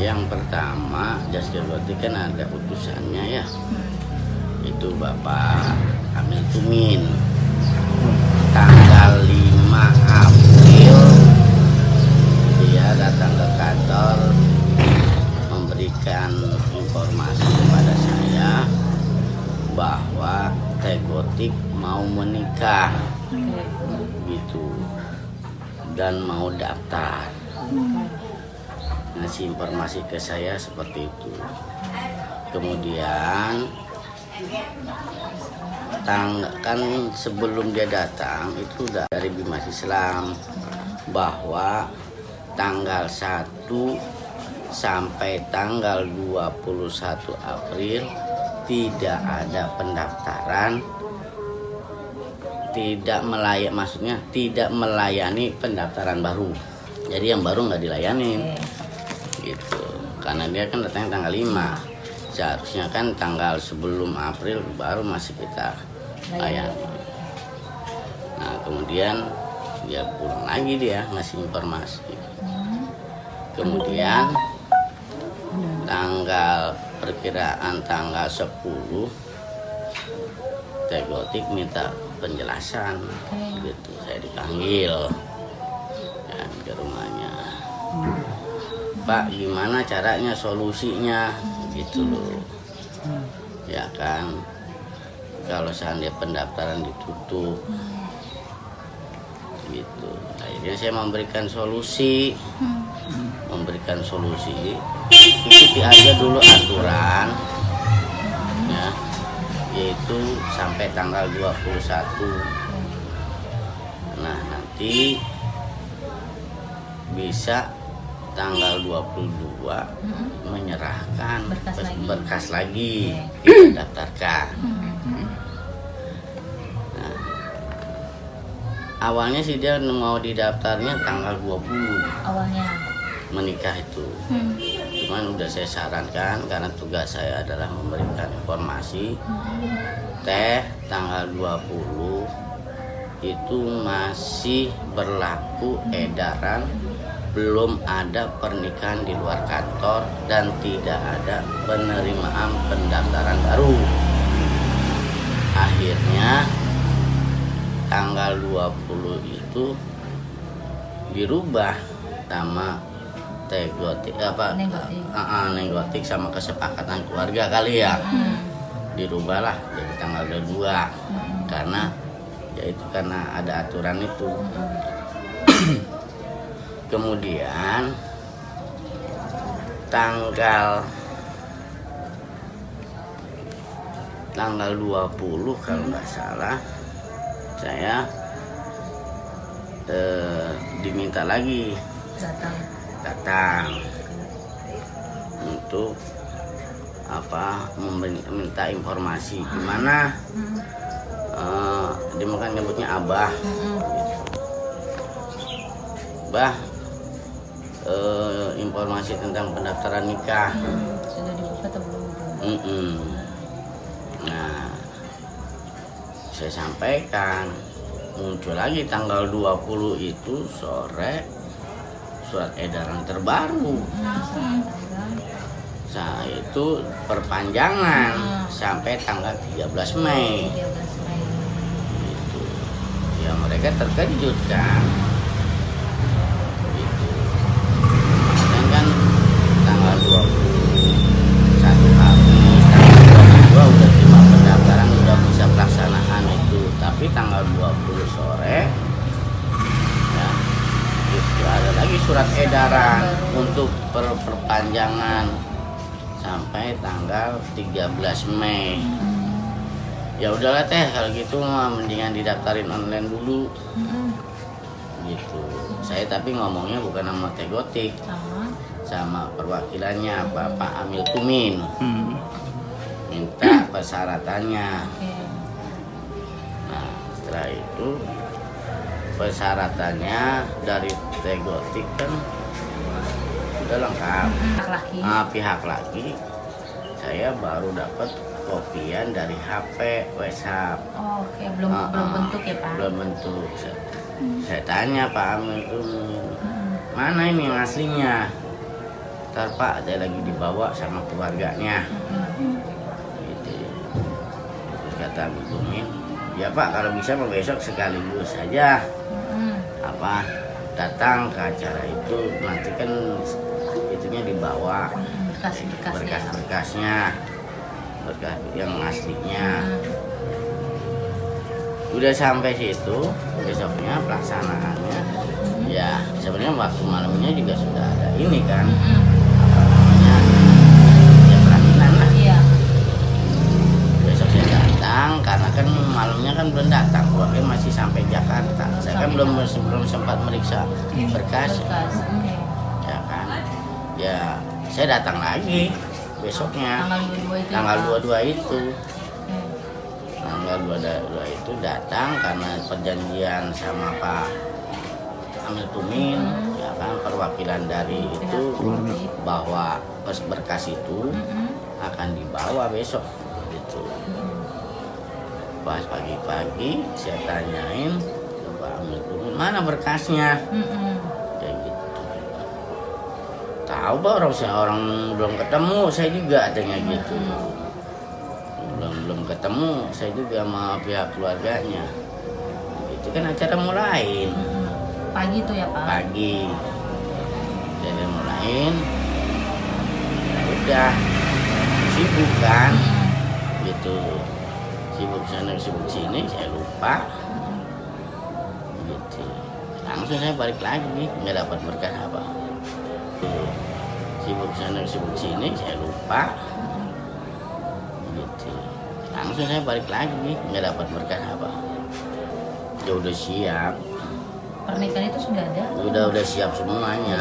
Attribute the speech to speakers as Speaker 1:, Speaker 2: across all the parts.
Speaker 1: Yang pertama, Jaskegotik kan ada utusannya ya. Itu Bapak Amil Tumin. Tanggal 5 April dia datang ke kantor memberikan informasi kepada saya bahwa Teh Gotik mau menikah gitu dan mau daftar. Ngasih informasi ke saya seperti itu. Kemudian kan sebelum dia datang itu udah dari Bimas Islam bahwa tanggal 1 sampai tanggal 21 April tidak ada pendaftaran, tidak melayani pendaftaran baru. Jadi yang baru nggak dilayani gitu, karena dia kan datangnya tanggal 5. Seharusnya kan tanggal sebelum April baru masih kita layani. Nah kemudian dia pulang lagi, dia ngasih informasi. Kemudian perkiraan tanggal 10 Teh Gotik minta penjelasan gitu. Saya dipanggil dan ke rumahnya. Pak, gimana caranya, solusinya gitu loh. Ya kan, kalau seandainya pendaftaran ditutup gitu. Akhirnya saya memberikan solusi. Ikuti aja dulu aturan ya, yaitu sampai tanggal 21. Nah nanti bisa tanggal 22 menyerahkan berkas lagi kita daftarkan. Nah, awalnya sih dia mau didaftarnya tanggal 20
Speaker 2: awalnya
Speaker 1: menikah itu. Cuman udah saya sarankan karena tugas saya adalah memberikan informasi. Teh tanggal 20 itu masih berlaku edaran, belum ada pernikahan di luar kantor dan tidak ada penerimaan pendaftaran baru. Akhirnya tanggal 20 itu dirubah sama Teh Gotik Neng Gotik sama kesepakatan keluarga kali ya. Dirubahlah jadi tanggal 22 karena ada aturan itu. Kemudian tanggal 20 kalau nggak salah saya diminta lagi datang untuk meminta informasi gimana. Dia makan nyebutnya Abah gitu. Bah, informasi tentang pendaftaran nikah
Speaker 2: sudah dibuka atau belum?
Speaker 1: Nah saya sampaikan, muncul lagi tanggal 20 itu sore surat edaran terbaru. Nah itu perpanjangan sampai tanggal 13 Mei. Gitu. Ya mereka terkejut kan. Gitu. Dan kan tanggal 21 April, tanggal 22 udah terima pendaftaran, udah bisa pelaksanaan itu. Tapi tanggal 20 sore ya, itu ada lagi surat edaran untuk perpanjangan sampai tanggal 13 Mei. Ya udahlah Teh, kalau gitu mah mendingan didaftarin online dulu. Gitu. Saya tapi ngomongnya bukan sama Teh Gotik, sama perwakilannya Bapak Amil Tumin. Minta persyaratannya. Nah, setelah itu persyaratannya dari Teh Gotik kan sudah lengkap. Pihak laki saya baru dapat kopian dari HP WhatsApp.
Speaker 2: Oke, belum bentuk ya Pak?
Speaker 1: Belum bentuk. Saya tanya Pak Amil itu mana ini yang aslinya? daftar Pak, ada lagi dibawa sama keluarganya. Gitu. Terus kata Bu Tumin, ya Pak kalau bisa besok sekaligus saja apa datang ke acara itu, nanti kan itunya dibawa berkas-berkasnya, berkas yang aslinya. Udah sampai situ, besoknya pelaksanaannya ya sebenarnya waktu malamnya juga sudah ada ini kan apa namanya ya pelaminan lah. Besok saya datang karena kan malamnya kan belum datang, keluarga masih sampai Jakarta. Saya kan belum sempat meriksa berkas. Ya kan, ya saya datang lagi besoknya tanggal 22 itu. Tanggal 22 itu datang karena perjanjian sama Pak Amil Tumin, ya kan, perwakilan dari itu bahwa berkas itu akan dibawa besok gitu. Pas pagi-pagi saya tanyain ke Pak Amil Tumin, mana berkasnya? Kayak gitu. Tahu Pak, orang belum ketemu, saya juga adanya gitu. Belum ketemu saya juga sama pihak keluarganya. Itu kan acara mulai
Speaker 2: pagi tuh ya Pak?
Speaker 1: Pagi. Jadi mulain. Udah sibuk kan? Gitu. Sibuk sana sibuk sini, saya lupa. Gitu. Langsung saya balik lagi, nggak dapat berkas apa. Sibuk sana sibuk sini, saya lupa. Gitu. Langsung saya balik lagi, nggak dapat berkas apa. Ya udah siap.
Speaker 2: Pernikahan itu sudah ada?
Speaker 1: Udah siap semuanya.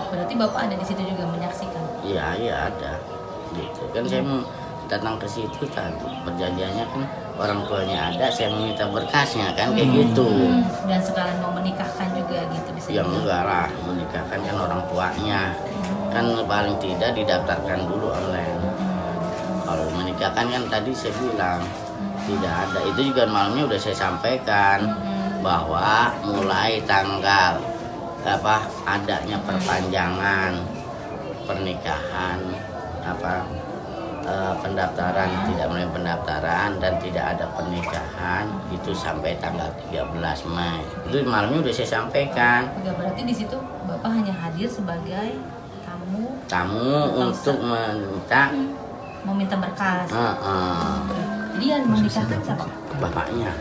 Speaker 2: Berarti Bapak ada di situ juga menyaksikan?
Speaker 1: Iya ada. Gitu kan saya mau datang ke situ tadi. Perjanjiannya kan orang tuanya ada, saya meminta berkasnya kan kayak gitu.
Speaker 2: Dan sekarang mau menikahkan juga gitu bisa?
Speaker 1: Ya enggak lah, menikahkan kan orang tuanya. Kan paling tidak didaftarkan dulu online. Kalau menikahkan kan tadi saya bilang tidak ada. Itu juga malamnya udah saya sampaikan bahwa mulai tanggal adanya perpanjangan pernikahan pendaftaran tidak mulai pendaftaran dan tidak ada pernikahan itu sampai tanggal 13 Mei. Itu malamnya udah saya sampaikan.
Speaker 2: Berarti di situ Bapak hanya hadir sebagai tamu
Speaker 1: untuk
Speaker 2: meminta berkas. Jadi yang menikahkan siapa?
Speaker 1: Bapaknya.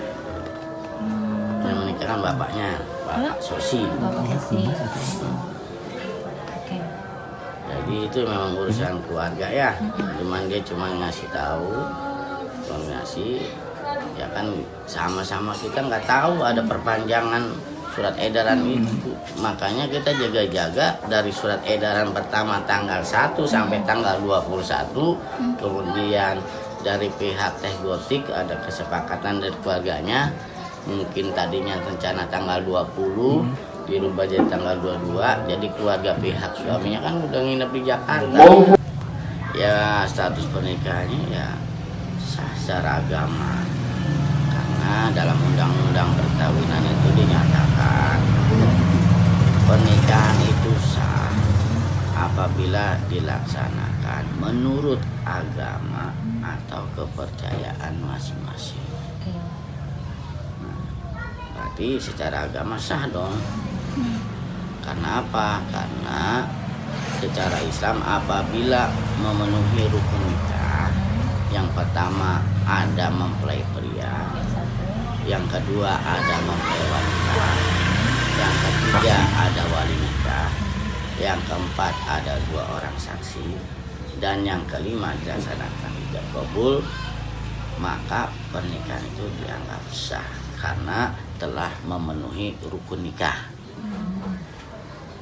Speaker 1: Yang menikahkan bapaknya, Bapak Sosi.
Speaker 2: Bapak Sosi. Oke.
Speaker 1: Jadi itu memang urusan keluarga ya. Cuman dia cuma ngasih tahu, ya kan sama-sama kita nggak tahu ada perpanjangan surat edaran itu. Makanya kita jaga-jaga dari surat edaran pertama tanggal 1 sampai tanggal 21. Kemudian dari pihak Teh Gotik ada kesepakatan dari keluarganya. Mungkin tadinya rencana tanggal 20 dirubah jadi tanggal 22. Jadi keluarga pihak suaminya kan udah nginep di Jakarta. Ya status pernikahannya ya sah secara agama. Karena dalam undang-undang perkawinan itu dinyatakan pernikahan itu sah apabila dilaksanakan menurut agama atau kepercayaan masing-masing. Berarti secara agama sah dong. Karena apa? Karena secara Islam apabila memenuhi rukun nikah, yang pertama ada mempelai pria, yang kedua ada mempelai wanita, yang ketiga ada wali nikah, yang keempat ada 2 orang saksi, dan yang kelima dilaksanakan ijab kabul, maka pernikahan itu dianggap sah karena telah memenuhi rukun nikah.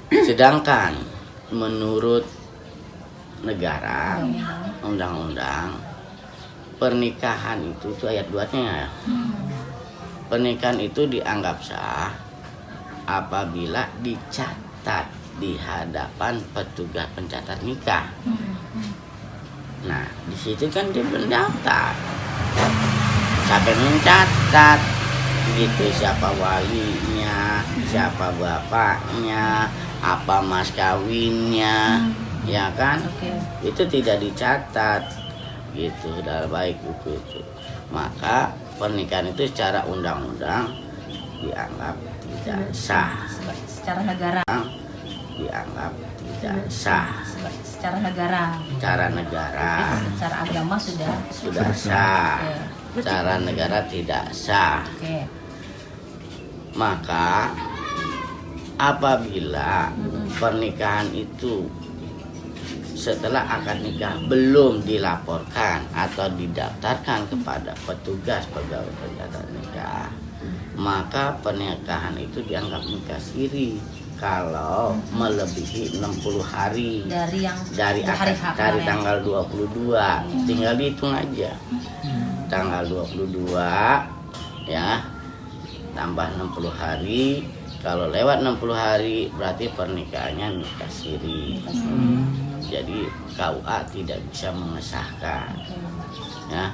Speaker 1: Sedangkan menurut negara, undang-undang, pernikahan itu ayat 2-nya. Pernikahan itu dianggap sah apabila dicatat di hadapan petugas pencatat nikah. Nah, di situ kan dia mendaftar. Siapa yang mencatat? Gitu, siapa walinya, siapa bapaknya, apa mas kawinnya, ya kan? Itu tidak dicatat gitu dalam baik buku itu. Maka pernikahan itu secara undang-undang dianggap tidak sah.
Speaker 2: Secara negara
Speaker 1: Dianggap tidak sah.
Speaker 2: Secara negara.
Speaker 1: Secara negara.
Speaker 2: Secara agama sudah
Speaker 1: sah.
Speaker 2: Oke.
Speaker 1: Secara negara tidak sah.
Speaker 2: Oke.
Speaker 1: Maka apabila pernikahan itu setelah akad nikah belum dilaporkan atau didaftarkan kepada petugas pegawai pencatat nikah, maka pernikahan itu dianggap nikah siri kalau melebihi 60 hari dari tanggal 22. Tinggal dihitung aja. Tanggal 22 ya tambah 60 hari. Kalau lewat 60 hari berarti pernikahannya nikah siri. Jadi KUA tidak bisa mengesahkan. Ya,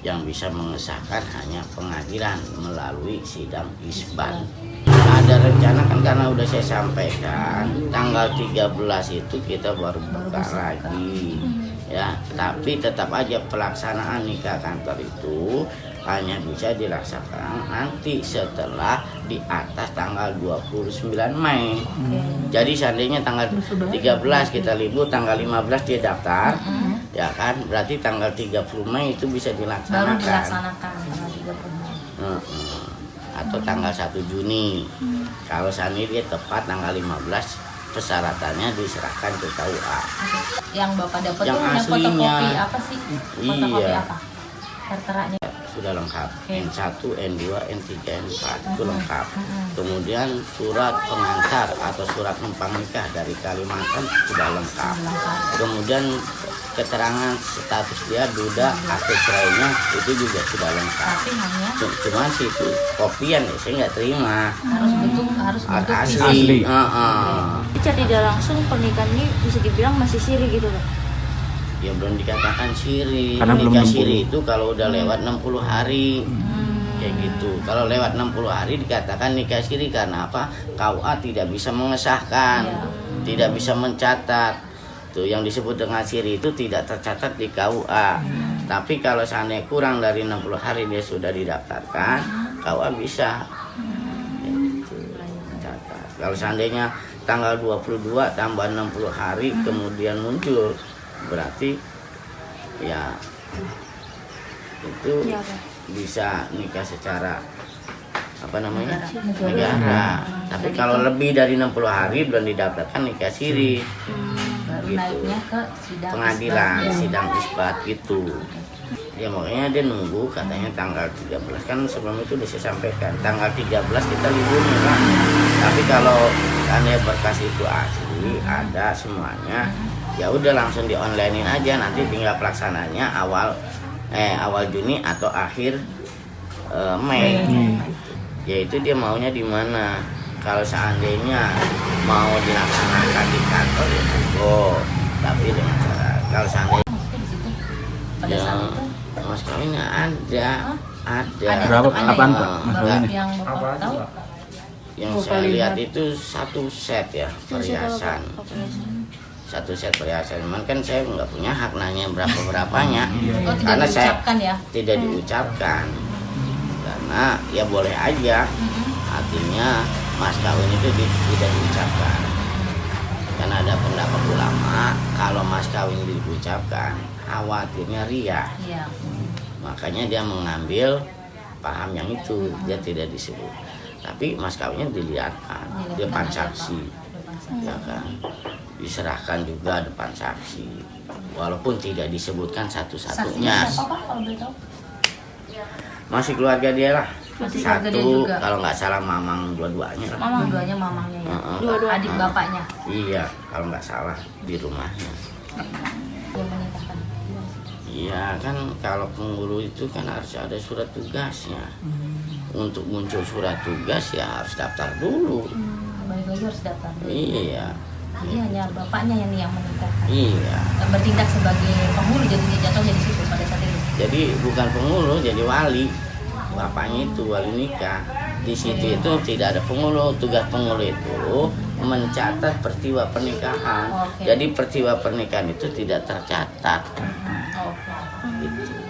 Speaker 1: yang bisa mengesahkan hanya pengadilan melalui sidang isbat. Ada rencana kan, karena udah saya sampaikan tanggal 13 itu kita baru buka lagi ya, tapi tetap aja pelaksanaan nikah kantor itu hanya bisa dilaksanakan nanti setelah di atas tanggal 29 Mei. Jadi seandainya tanggal 13 kita libur, tanggal 15 dia daftar, ya kan, berarti tanggal 30 Mei itu bisa dilaksanakan.
Speaker 2: Baru dilaksanakan tanggal 30 Mei.
Speaker 1: Atau tanggal 1 Juni. Kalau seandainya dia tepat tanggal 15, persyaratannya diserahkan ke KUA.
Speaker 2: Yang Bapak dapat
Speaker 1: yang
Speaker 2: tuh
Speaker 1: aslinya,
Speaker 2: fotokopi apa sih? Fotokopi
Speaker 1: iya,
Speaker 2: apa? Terteranya.
Speaker 1: Sudah lengkap. N1, N2, N3, N4 itu lengkap. Kemudian surat pengantar atau surat numpang nikah dari Kalimantan sudah lengkap. Kemudian keterangan status dia duda atau cerainya itu juga sudah lengkap.
Speaker 2: Tapi hanya
Speaker 1: Cuman sih itu kopian ya saya nggak terima.
Speaker 2: harus bentuk
Speaker 1: asli.
Speaker 3: Secara tidak langsung pernikahan ini bisa dibilang masih siri gitu loh.
Speaker 1: Ya belum dikatakan siri.
Speaker 4: Karena belum
Speaker 1: Nikah
Speaker 4: 60.
Speaker 1: siri itu kalau udah lewat 60 hari. Kayak gitu. Kalau lewat 60 hari dikatakan nikah siri karena apa? KUA tidak bisa mengesahkan, tidak bisa mencatat. Tuh yang disebut dengan siri itu tidak tercatat di KUA. Tapi kalau seandainya kurang dari 60 hari dia sudah didaftarkan, KUA bisa. Gitu, catat. Kalau seandainya tanggal 22 tambah 60 hari kemudian muncul, berarti ya itu bisa nikah secara apa namanya negara. Tapi kalau lebih dari 60 hari belum didaftarkan nikah siri.
Speaker 2: baru naiknya ke sidang
Speaker 1: Pengadilan
Speaker 2: isbat.
Speaker 1: sidang isbat gitu. Ya makanya dia nunggu katanya tanggal 13, kan sebelum itu udah saya sampaikan tanggal 13 kita liburnya kan. Tapi kalau seandainya berkas itu asli ada semuanya, ya udah langsung di onlinein aja, nanti tinggal pelaksananya awal Juni atau akhir Mei. Yaitu dia maunya di mana. Kalau seandainya mau dilaksanakan di kantor ya monggo, tapi dengan cara kalau seandainya
Speaker 2: Pada saat itu
Speaker 1: mas kawinnya ada.
Speaker 4: Berapa? Apaan, Pak? Mas kawinnya?
Speaker 2: yang Bapak tahu
Speaker 1: Yang saya lihat itu satu set ya perhiasan. Satu set perhiasan. Cuman kan saya nggak punya hak nanya berapanya. Karena saya
Speaker 2: diucapkan ya.
Speaker 1: tidak diucapkan. Karena ya boleh aja. Artinya mas kawin itu tidak diucapkan. Karena ada pendapat ulama kalau mas kawin diucapkan khawatirnya ria.
Speaker 2: Iya.
Speaker 1: Makanya dia mengambil paham yang itu, dia tidak disebut. Tapi mas kawinnya dilihatkan depan saksi, ya kan, diserahkan juga depan saksi, walaupun tidak disebutkan satu-satunya.
Speaker 2: Siapa Pak kalau boleh tahu?
Speaker 1: Masih keluarga dia lah.
Speaker 2: Masih keluarga dia
Speaker 1: Satu
Speaker 2: juga.
Speaker 1: kalau nggak salah mamang dua-duanya lah.
Speaker 2: Dua-duanya mamangnya ya.
Speaker 3: Dua-dua.
Speaker 2: Adik bapaknya
Speaker 1: Iya, kalau nggak salah di rumahnya.
Speaker 2: yang menikahkan.
Speaker 1: Iya kan, kalau penghulu itu kan harus ada surat tugasnya. Untuk muncul surat tugas ya harus daftar dulu.
Speaker 2: Balik lagi harus daftar dulu.
Speaker 1: Iya,
Speaker 2: Jadi hanya bapaknya yang menikahkan.
Speaker 1: iya.
Speaker 2: Bertindak sebagai penghulu, jadi dia jatuhnya di situ pada saat itu.
Speaker 1: Jadi bukan penghulu, jadi wali. Bapaknya itu wali nikah. Di situ itu tidak ada penghulu. Tugas penghulu itu mencatat peristiwa pernikahan.
Speaker 2: Oke.
Speaker 1: Jadi peristiwa pernikahan itu tidak tercatat.
Speaker 2: Oke.
Speaker 1: Gitu.